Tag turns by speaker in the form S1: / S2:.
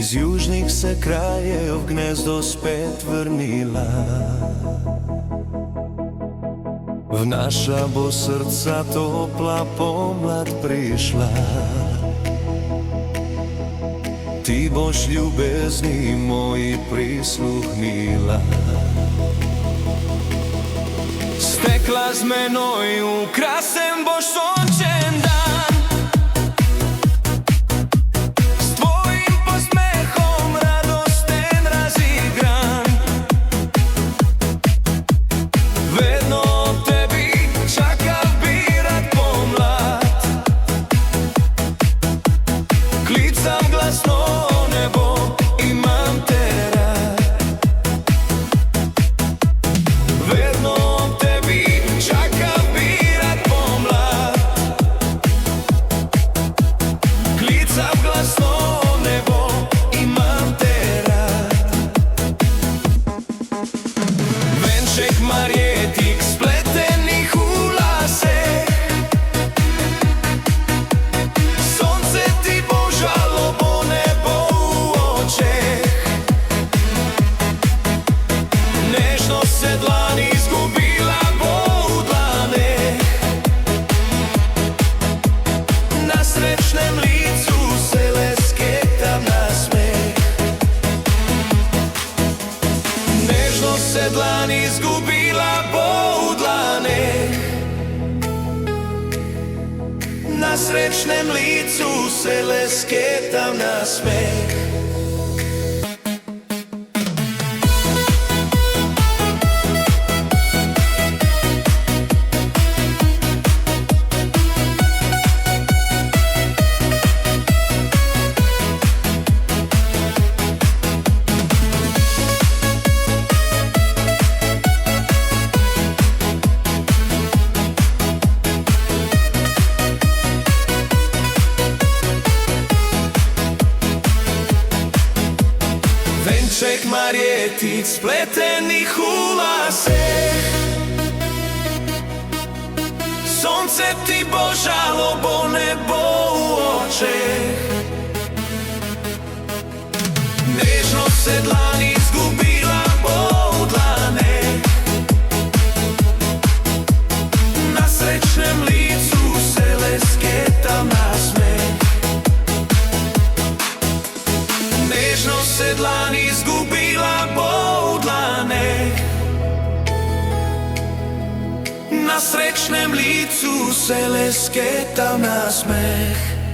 S1: Iz južnih se krajev v gnezdo spet vrnila. V naša bo srca topla pomlad prišla. Ti boš ljubezni moji prisluhnila. Stekla z menoj v krasen boš sončen dan. S tvojim posmehom radosten razigran. Vedno ob tebi čakal bi rad pomlad. Klicam glasno nebo, imam te rad. Vedno ob tebi čakal bi rad pomlad. Klicam glasno nebo, imam te rad. Venček marjetik spletenih v laseh. Sonce ti bo žalo, bo nebo v očeh. Nežno se dlani izgubila bo v dlaneh. Na srečnem licu se le sketa nasmeh. Nežno se dlani izgubila bo v dlaneh. Na srečnem licu se le sketa nasmeh. Venček marjetic spletenih v laseh. Sonce ti bo žalo, bo nebo v očeh. Nežno se dlani izgubila bo v dlaneh. Na srečnem licu se le sketa nasmeh. Nežno se dlani izgubila bo v dlaneh. Na srečnem licu se le sketa nasmeh.